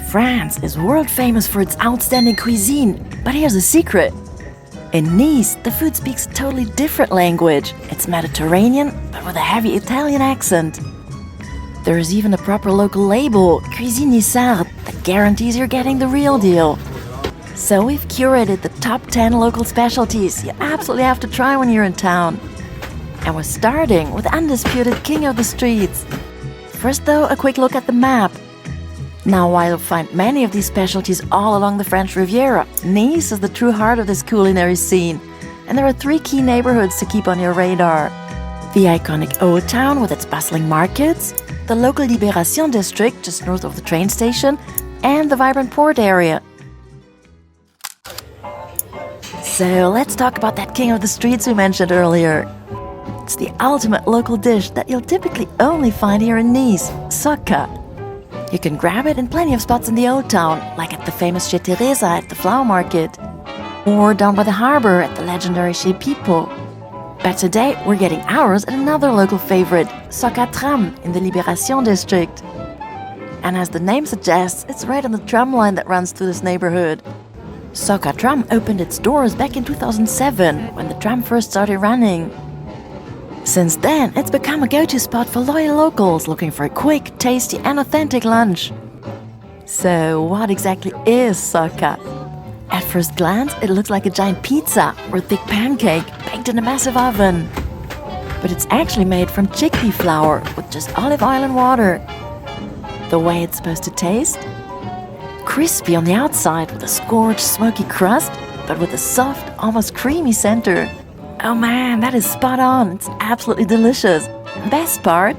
France is world famous for its outstanding cuisine, but here's a secret. In Nice, the food speaks a totally different language. It's Mediterranean, but with a heavy Italian accent. There is even a proper local label, Cuisine Nissarde, that guarantees you're getting the real deal. So we've curated the top 10 local specialties you absolutely have to try when you're in town. And we're starting with the undisputed king of the streets. First though, a quick look at the map. Now, while you'll find many of these specialties all along the French Riviera, Nice is the true heart of this culinary scene. And there are 3 key neighborhoods to keep on your radar. The iconic Old Town with its bustling markets, the local Libération district just north of the train station, and the vibrant port area. So let's talk about that king of the streets we mentioned earlier. It's the ultimate local dish that you'll typically only find here in Nice, Socca. You can grab it in plenty of spots in the Old Town, like at the famous Chez Teresa at the Flower Market, or down by the harbor at the legendary Chez Pipo. But today we're getting ours at another local favorite, Socca'Tram in the Libération district. And as the name suggests, it's right on the tram line that runs through this neighborhood. Socca'Tram opened its doors back in 2007 when the tram first started running. Since then, it's become a go-to spot for loyal locals looking for a quick, tasty and authentic lunch. So what exactly is Socca? At first glance, it looks like a giant pizza or a thick pancake baked in a massive oven. But it's actually made from chickpea flour with just olive oil and water. The way it's supposed to taste? Crispy on the outside with a scorched, smoky crust, but with a soft, almost creamy center. Oh man, that is spot on. It's absolutely delicious. Best part?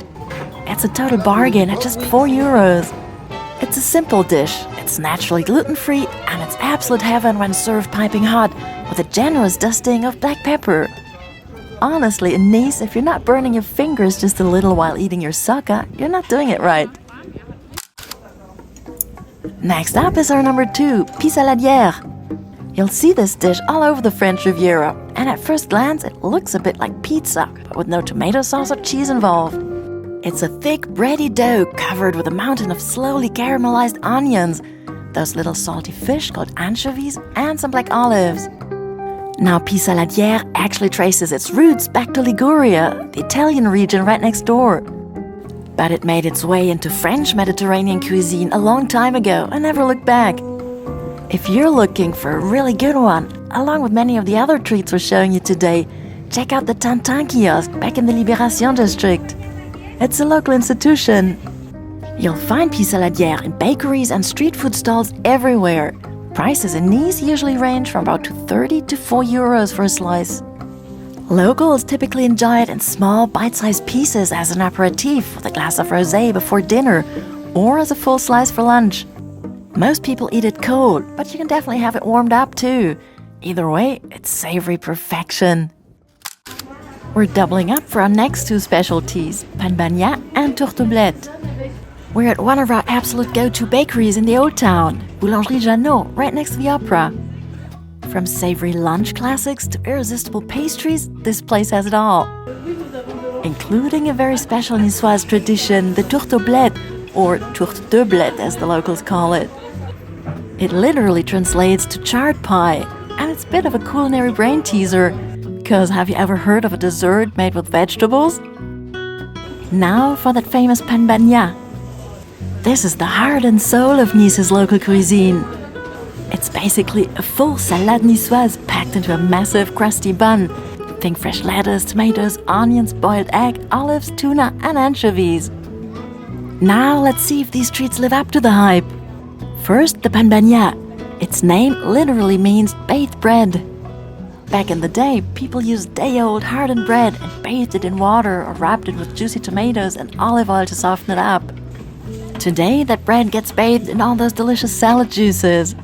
It's a total bargain at just €4. It's a simple dish. It's naturally gluten-free and it's absolute heaven when served piping hot with a generous dusting of black pepper. Honestly, in Nice, if you're not burning your fingers just a little while eating your socca, you're not doing it right. Next up is our number 2, Pissaladière. You'll see this dish all over the French Riviera, and at first glance it looks a bit like pizza, but with no tomato sauce or cheese involved. It's a thick, bready dough covered with a mountain of slowly caramelized onions, those little salty fish called anchovies, and some black olives. Now, Pissaladière actually traces its roots back to Liguria, the Italian region right next door. But it made its way into French Mediterranean cuisine a long time ago and never looked back. If you're looking for a really good one, along with many of the other treats we're showing you today, check out the Tintin kiosk back in the Libération district. It's a local institution. You'll find Pissaladière in bakeries and street food stalls everywhere. Prices in Nice usually range from about €2.30 to €4 for a slice. Locals typically enjoy it in small, bite-sized pieces as an aperitif with a glass of rosé before dinner, or as a full slice for lunch. Most people eat it cold, but you can definitely have it warmed up too. Either way, it's savory perfection. We're doubling up for our next 2 specialties, Bagnat and Tourte Blettes. We're at one of our absolute go-to bakeries in the Old Town, Boulangerie Jeannot, right next to the opera. From savory lunch classics to irresistible pastries, this place has it all. Including a very special Niçoise tradition, the Tourte Blettes, or Tourte de Blettes as the locals call it. It literally translates to chard pie, and it's a bit of a culinary brain teaser, because have you ever heard of a dessert made with vegetables? Now for that famous Bagnat. This is the heart and soul of Nice's local cuisine. It's basically a full Salade Niçoise packed into a massive crusty bun. Think fresh lettuce, tomatoes, onions, boiled egg, olives, tuna and anchovies. Now let's see if these treats live up to the hype. First, the Bagnat. Its name literally means bathed bread. Back in the day, people used day-old hardened bread and bathed it in water or wrapped it with juicy tomatoes and olive oil to soften it up. Today, that bread gets bathed in all those delicious salad juices.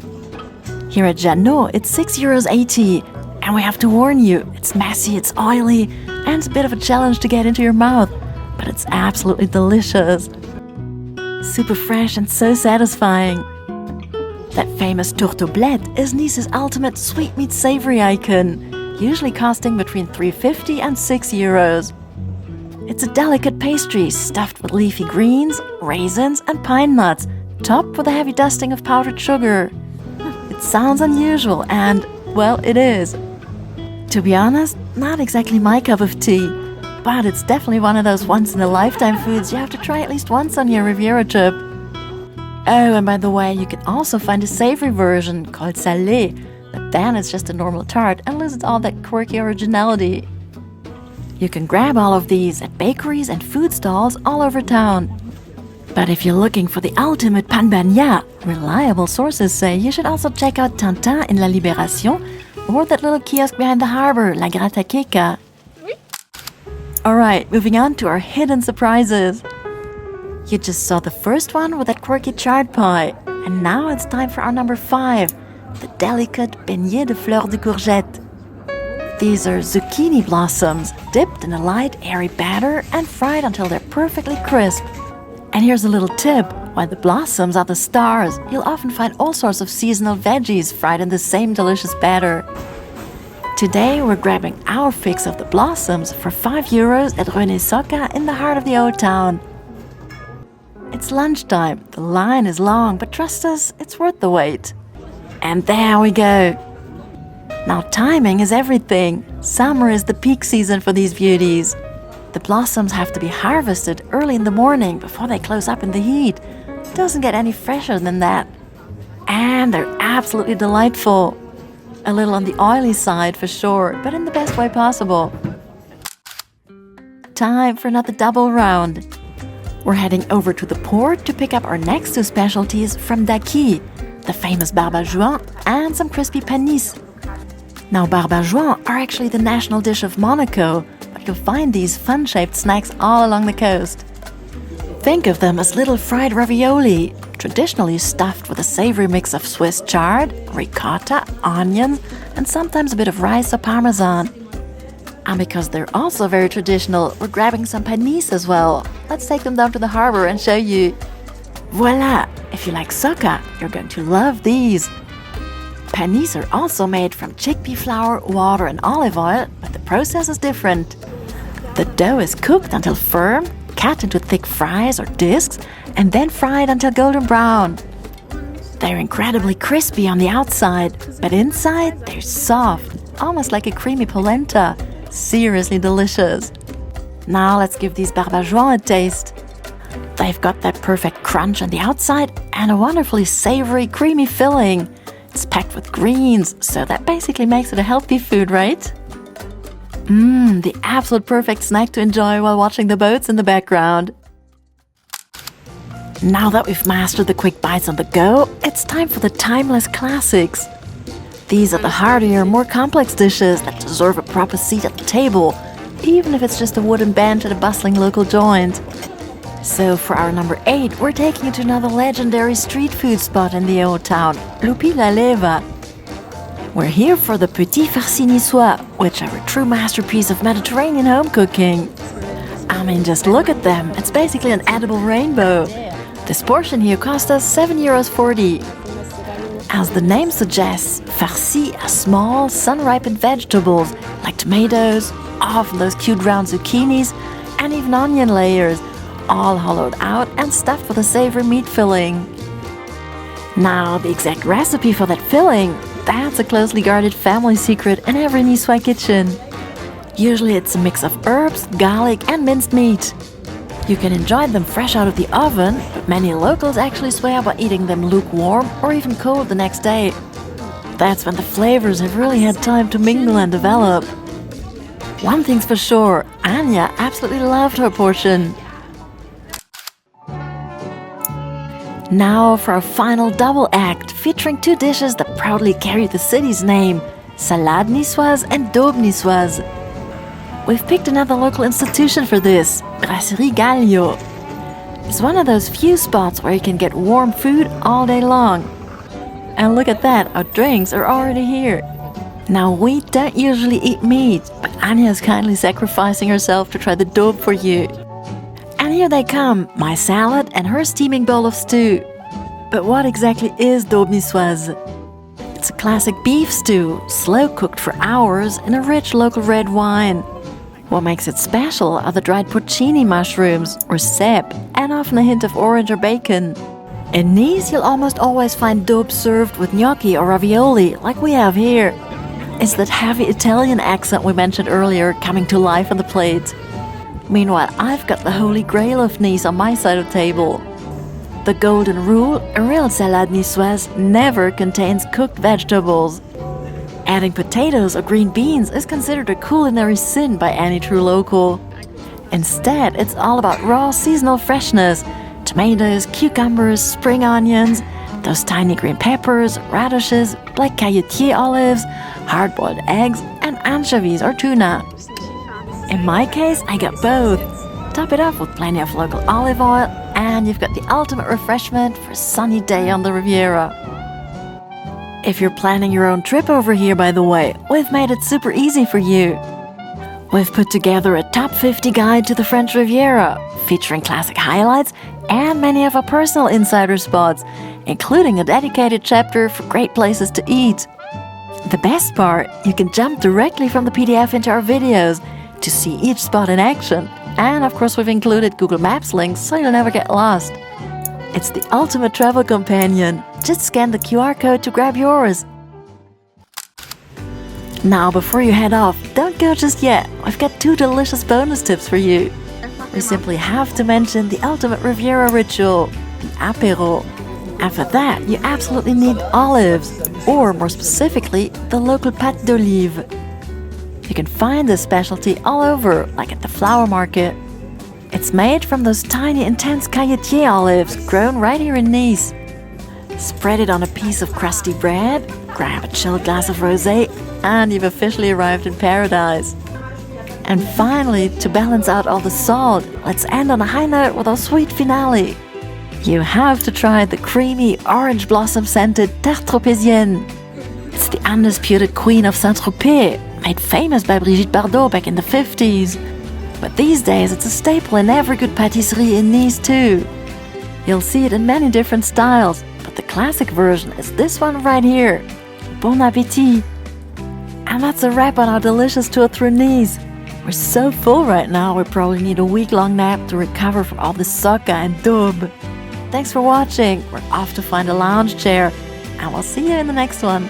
Here at Jeannot, it's €6.80, and we have to warn you, it's messy, it's oily, and it's a bit of a challenge to get into your mouth, but it's absolutely delicious. Super fresh and so satisfying. That famous Tourte Blettes is Nice's ultimate sweetmeat savory icon, usually costing between €3.50 and €6. It's a delicate pastry stuffed with leafy greens, raisins, and pine nuts, topped with a heavy dusting of powdered sugar. It sounds unusual, and, well, it is. To be honest, not exactly my cup of tea, but it's definitely one of those once-in-a-lifetime foods you have to try at least once on your Riviera trip. Oh, and by the way, you can also find a savory version called Salade, but then it's just a normal tart and loses all that quirky originality. You can grab all of these at bakeries and food stalls all over town. But if you're looking for the ultimate pan Bagnat, reliable sources say you should also check out Tintin in La Libération or that little kiosk behind the harbor, La Grataqueca. Alright, moving on to our hidden surprises. You just saw the first one with that quirky chard pie, and now it's time for our number 5, the delicate Beignets de Fleurs de Courgettes. These are zucchini blossoms dipped in a light, airy batter and fried until they're perfectly crisp. And here's a little tip, while the blossoms are the stars, you'll often find all sorts of seasonal veggies fried in the same delicious batter. Today we're grabbing our fix of the blossoms for €5 at René Socca in the heart of the old town. It's lunchtime, the line is long, but trust us, it's worth the wait. And there we go. Now timing is everything. Summer is the peak season for these beauties. The blossoms have to be harvested early in the morning before they close up in the heat. Doesn't get any fresher than that. And they're absolutely delightful. A little on the oily side for sure, but in the best way possible. Time for another double round. We're heading over to the port to pick up our next 2 specialties from Daki, the famous barbajois and some crispy panis. Now barbajois are actually the national dish of Monaco, but you'll find these fun-shaped snacks all along the coast. Think of them as little fried ravioli, traditionally stuffed with a savory mix of Swiss chard, ricotta, onions, and sometimes a bit of rice or parmesan. And because they're also very traditional, we're grabbing some panis as well. Let's take them down to the harbor and show you. Voila! If you like Socca, you're going to love these. Panis are also made from chickpea flour, water and olive oil, but the process is different. The dough is cooked until firm, cut into thick fries or discs, and then fried until golden brown. They're incredibly crispy on the outside, but inside they're soft, almost like a creamy polenta. Seriously delicious. Now let's give these barbajois a taste. They've got that perfect crunch on the outside and a wonderfully savory, creamy filling. It's packed with greens, so that basically makes it a healthy food, right? The absolute perfect snack to enjoy while watching the boats in the background. Now that we've mastered the quick bites on the go, it's time for the timeless classics. These are the heartier, more complex dishes that deserve a proper seat at the table, even if it's just a wooden bench at a bustling local joint. So for our number 8, we're taking you to another legendary street food spot in the old town, Lupi la Leva. We're here for the Petit Farci Niçoise, which are a true masterpiece of Mediterranean home cooking. I mean, just look at them. It's basically an edible rainbow. This portion here cost us €7.40. As the name suggests, farci are small, sun-ripened vegetables like tomatoes, often those cute round zucchinis, and even onion layers, all hollowed out and stuffed with a savory meat filling. Now, the exact recipe for that filling, that's a closely guarded family secret in every Niçoise kitchen. Usually it's a mix of herbs, garlic, and minced meat. You can enjoy them fresh out of the oven, but many locals actually swear by eating them lukewarm or even cold the next day. That's when the flavors have really had time to mingle and develop. One thing's for sure, Anya absolutely loved her portion. Now for our final double act, featuring 2 dishes that proudly carry the city's name, Salade Niçoise and Daube Niçoise. We've picked another local institution for this, Brasserie Gallio. It's one of those few spots where you can get warm food all day long. And look at that, our drinks are already here. Now we don't usually eat meat, but Anya is kindly sacrificing herself to try the daube for you. And here they come, my salad and her steaming bowl of stew. But what exactly is daube niçoise? It's a classic beef stew, slow-cooked for hours in a rich local red wine. What makes it special are the dried porcini mushrooms, or cèpe, and often a hint of orange or bacon. In Nice, you'll almost always find daube served with gnocchi or ravioli, like we have here. It's that heavy Italian accent we mentioned earlier coming to life on the plate. Meanwhile, I've got the holy grail of Nice on my side of the table. The golden rule, a real salade niçoise never contains cooked vegetables. Adding potatoes or green beans is considered a culinary sin by any true local. Instead, it's all about raw seasonal freshness, tomatoes, cucumbers, spring onions, those tiny green peppers, radishes, black cailletier olives, hard-boiled eggs, and anchovies or tuna. In my case, I got both. Top it off with plenty of local olive oil, and you've got the ultimate refreshment for a sunny day on the Riviera. If you're planning your own trip over here, by the way, we've made it super easy for you. We've put together a top 50 guide to the French Riviera, featuring classic highlights and many of our personal insider spots, including a dedicated chapter for great places to eat. The best part, you can jump directly from the PDF into our videos to see each spot in action. And of course, we've included Google Maps links so you'll never get lost. It's the ultimate travel companion. Just scan the QR code to grab yours. Now, before you head off, don't go just yet. I've got 2 delicious bonus tips for you. We simply have to mention the ultimate Riviera ritual, the apéro. And for that, you absolutely need olives, or more specifically, the local pâte d'olive. You can find this specialty all over, like at the flower market. It's made from those tiny, intense cailletier olives grown right here in Nice. Spread it on a piece of crusty bread, grab a chilled glass of rosé, and you've officially arrived in paradise. And finally, to balance out all the salt, let's end on a high note with our sweet finale. You have to try the creamy, orange blossom-scented tarte tropézienne. It's the undisputed queen of Saint-Tropez, made famous by Brigitte Bardot back in the 50s. But these days, it's a staple in every good pâtisserie in Nice too. You'll see it in many different styles, but the classic version is this one right here. Bon appétit! And that's a wrap on our delicious tour through Nice. We're so full right now, we probably need a week-long nap to recover from all the Socca and daube. Thanks for watching. We're off to find a lounge chair, and we'll see you in the next one.